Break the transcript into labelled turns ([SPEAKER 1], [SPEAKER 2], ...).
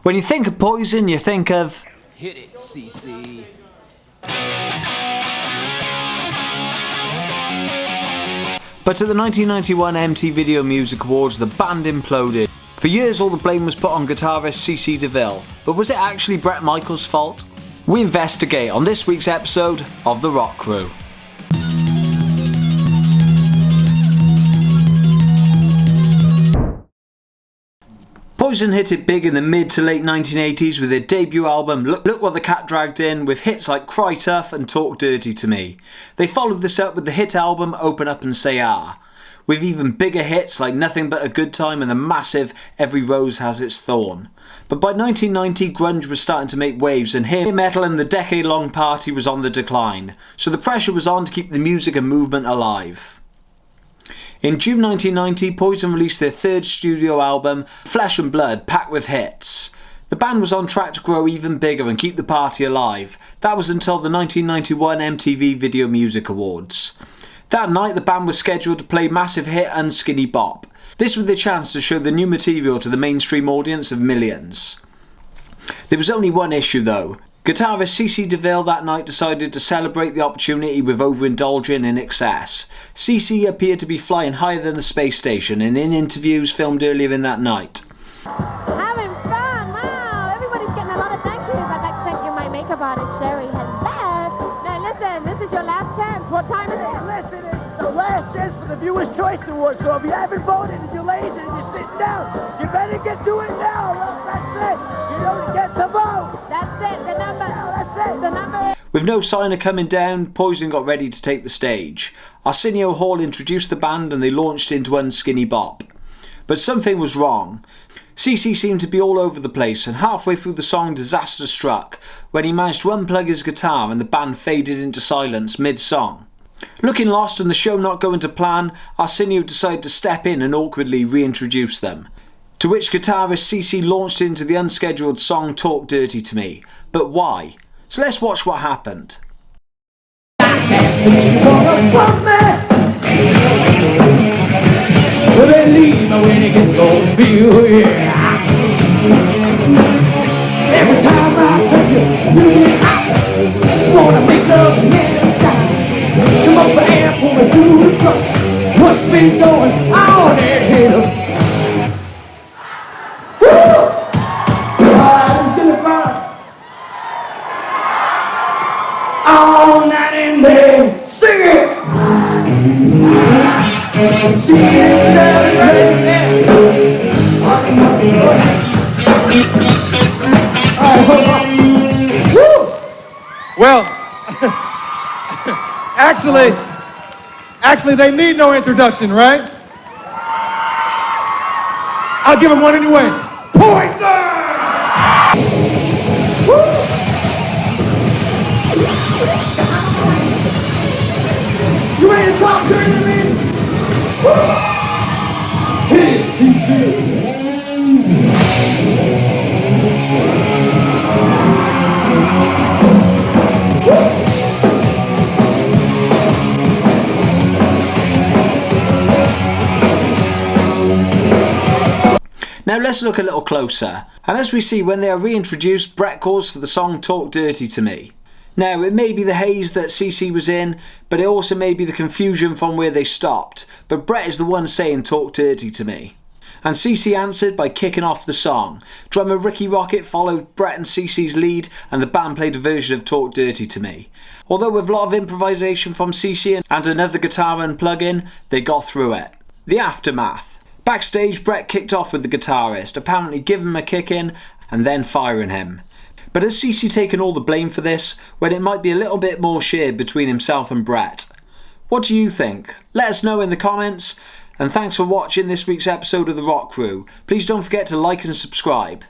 [SPEAKER 1] When you think of Poison, you think of...
[SPEAKER 2] Hit it, CC.
[SPEAKER 1] But at the 1991 MTV Video Music Awards, the band imploded. For years, all the blame was put on guitarist CC Deville, but was it actually Bret Michaels' fault? We investigate on this week's episode of The Rock Crew. Poison hit it big in the mid to late 1980s with their debut album Look What the Cat Dragged In, with hits like Cry Tough and Talk Dirty to Me. They followed this up with the hit album Open Up and Say Ah, with even bigger hits like Nothing But a Good Time and the massive Every Rose Has Its Thorn. But by 1990, grunge was starting to make waves and hair metal and the decade-long party was on the decline, so the pressure was on to keep the music and movement alive. In June 1990, Poison released their third studio album, Flesh and Blood, packed with hits. The band was on track to grow even bigger and keep the party alive. That was until the 1991 MTV Video Music Awards. That night, the band was scheduled to play massive hit Unskinny Bop. This was their chance to show the new material to the mainstream audience of millions. There was only one issue though. Guitarist CC Deville that night decided to celebrate the opportunity with overindulging in excess. CC appeared to be flying higher than the space station, and in interviews filmed earlier in that night.
[SPEAKER 3] Having fun, wow! Everybody's getting a lot of thank yous. I'd like to thank you, my makeup artist, Sherry. Hello! Now listen, this is your last chance. What time is it?
[SPEAKER 4] Listen, it's the last chance for the Viewers' Choice Award, so if you haven't voted and you're lazy and you're sitting down, you better get to it now, or else that's it. You don't get the vote.
[SPEAKER 3] That's it, the number. That's it, the number.
[SPEAKER 1] With no sign of coming down, Poison got ready to take the stage. Arsenio Hall introduced the band and they launched into Unskinny Bop. But something was wrong. CC seemed to be all over the place, and halfway through the song disaster struck when he managed to unplug his guitar and the band faded into silence mid-song. Looking lost and the show not going to plan, Arsenio decided to step in and awkwardly reintroduce them. To which guitarist CC launched into the unscheduled song Talk Dirty to Me. But why? So let's watch what happened.
[SPEAKER 5] Every time I touch you, wanna make love to me in the sky. Come up for air, pull me to the front. What's been going on in here? I'm still fun. All night and day, sing it. She's never ready.
[SPEAKER 6] Well, actually, they need no introduction, right? I'll give them one anyway. Poison!
[SPEAKER 5] You ready to talk dirty to me? Hit it, CC.
[SPEAKER 1] Now let's look a little closer, and as we see when they are reintroduced, Bret calls for the song Talk Dirty to Me. Now it may be the haze that CC was in, but it also may be the confusion from where they stopped, but Bret is the one saying Talk Dirty to Me. And CC answered by kicking off the song. Drummer Ricky Rocket followed Bret and CC's lead, and the band played a version of Talk Dirty to Me. Although with a lot of improvisation from CC and another guitar and plug-in, they got through it. The aftermath. Backstage, Bret kicked off with the guitarist, apparently giving him a kick in and then firing him. But has CC taken all the blame for this, when it might be a little bit more shared between himself and Bret? What do you think? Let us know in the comments, and thanks for watching this week's episode of The Rock Crew. Please don't forget to like and subscribe.